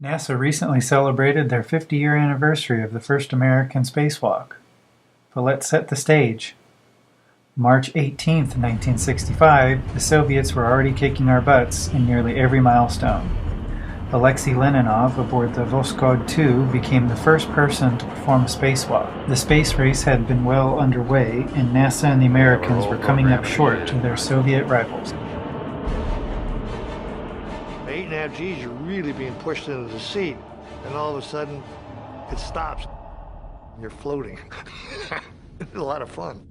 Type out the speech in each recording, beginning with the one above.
NASA recently celebrated their 50-year anniversary of the first American spacewalk. But let's set the stage. March 18, 1965, the Soviets were already kicking our butts in nearly every milestone. Alexei Leninov aboard the Voskhod 2 became the first person to perform a spacewalk. The space race had been well underway, and NASA and the Americans were coming up short to their Soviet rivals. 8.5 G's, you're really being pushed into the seat, and all of a sudden, it stops. You're floating. It's a lot of fun.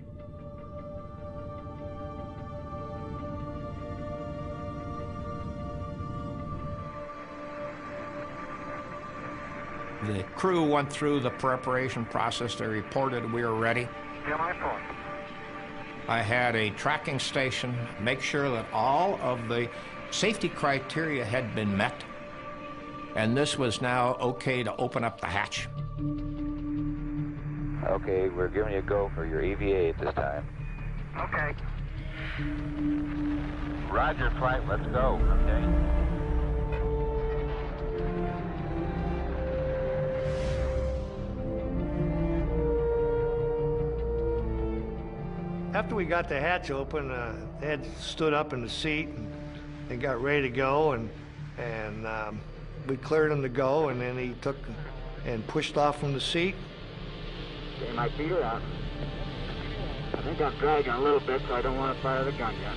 The crew went through the preparation process. They reported we were ready. I had a tracking station make sure that all of the safety criteria had been met, and this was now okay to open up the hatch. Okay, we're giving you a go for your EVA at this time. Okay. Roger, flight, let's go. Okay. After we got the hatch open, Ed stood up in the seat and got ready to go, and we cleared him to go, and then he took and pushed off from the seat. Okay, my feet are out. I think I'm dragging a little bit, so I don't want to fire the gun yet.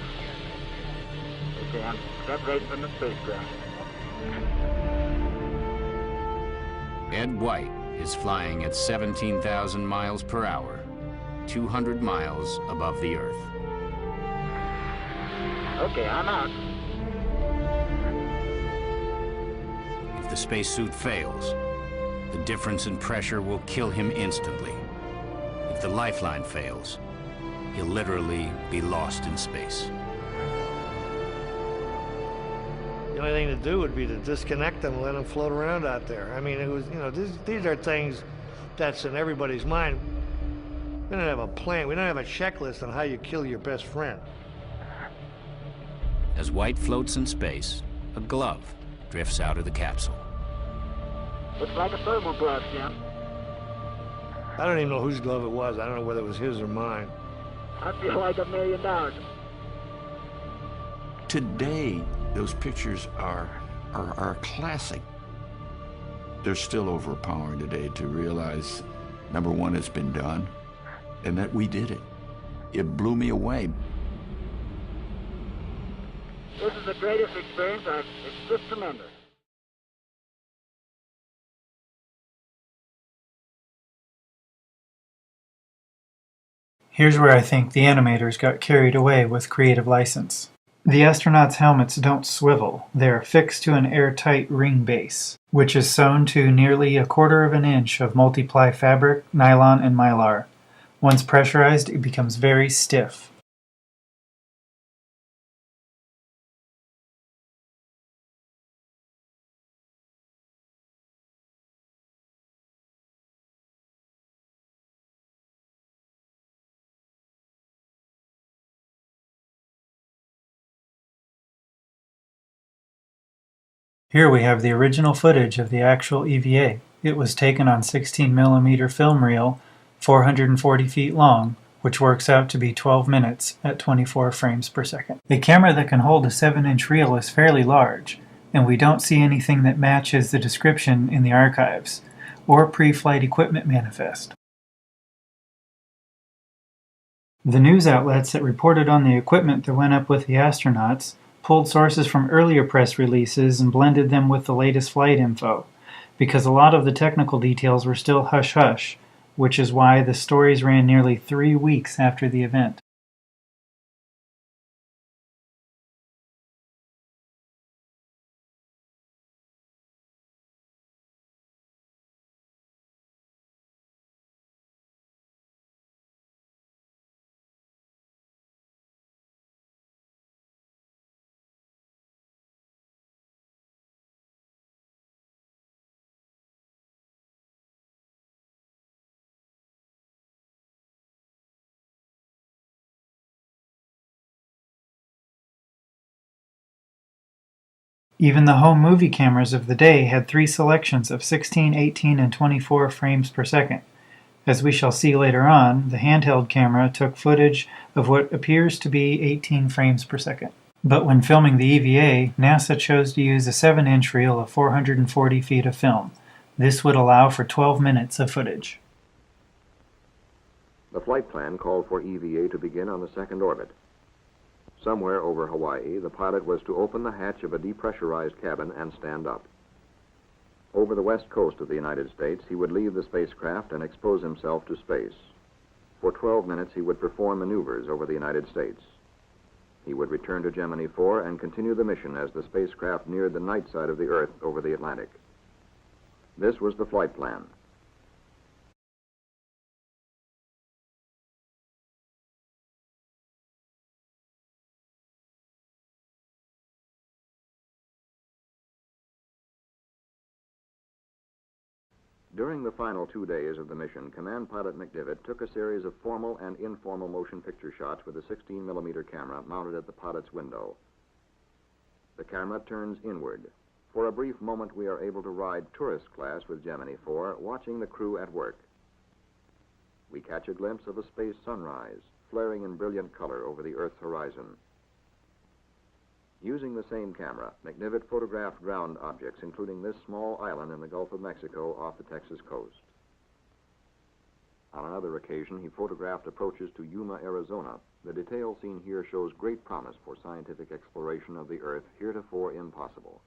Okay, I'm separated from the spacecraft. Ed White is flying at 17,000 miles per hour, 200 miles above the Earth. Okay, I'm out. If the spacesuit fails, the difference in pressure will kill him instantly. If the lifeline fails, he'll literally be lost in space. The only thing to do would be to disconnect them and let them float around out there. I mean, it was, these are things that's in everybody's mind. We don't have a plan. We don't have a checklist on how you kill your best friend. As White floats in space, a glove drifts out of the capsule. Looks like a thermal glove, Jim. I don't even know whose glove it was. I don't know whether it was his or mine. I feel like $1 million. Today, those pictures are a classic. They're still overpowering today to realize, number one, it's been done, and that we did it. It blew me away. This is the greatest experience. It's just tremendous. Here's where I think the animators got carried away with creative license. The astronauts' helmets don't swivel. They are fixed to an airtight ring base, which is sewn to nearly 1/4 of an inch of multiply fabric, nylon, and mylar. Once pressurized, it becomes very stiff. Here we have the original footage of the actual EVA. It was taken on 16mm film reel, 440 feet long, which works out to be 12 minutes at 24 frames per second. A camera that can hold a 7-inch reel is fairly large, and we don't see anything that matches the description in the archives, or pre-flight equipment manifest. The news outlets that reported on the equipment that went up with the astronauts pulled sources from earlier press releases and blended them with the latest flight info, because a lot of the technical details were still hush-hush, which is why the stories ran nearly 3 weeks after the event. Even the home movie cameras of the day had three selections of 16, 18, and 24 frames per second. As we shall see later on, the handheld camera took footage of what appears to be 18 frames per second. But when filming the EVA, NASA chose to use a 7-inch reel of 440 feet of film. This would allow for 12 minutes of footage. The flight plan called for EVA to begin on the second orbit. Somewhere over Hawaii, the pilot was to open the hatch of a depressurized cabin and stand up. Over the west coast of the United States, he would leave the spacecraft and expose himself to space. For 12 minutes, he would perform maneuvers over the United States. He would return to Gemini 4 and continue the mission as the spacecraft neared the night side of the Earth over the Atlantic. This was the flight plan. During the final 2 days of the mission, Command Pilot McDivitt took a series of formal and informal motion picture shots with a 16mm camera mounted at the pilot's window. The camera turns inward. For a brief moment, we are able to ride tourist class with Gemini 4, watching the crew at work. We catch a glimpse of a space sunrise, flaring in brilliant color over the Earth's horizon. Using the same camera, McDivitt photographed ground objects, including this small island in the Gulf of Mexico off the Texas coast. On another occasion, he photographed approaches to Yuma, Arizona. The detail seen here shows great promise for scientific exploration of the Earth, heretofore impossible.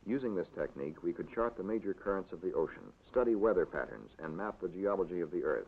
Using this technique, we could chart the major currents of the ocean, study weather patterns, and map the geology of the Earth.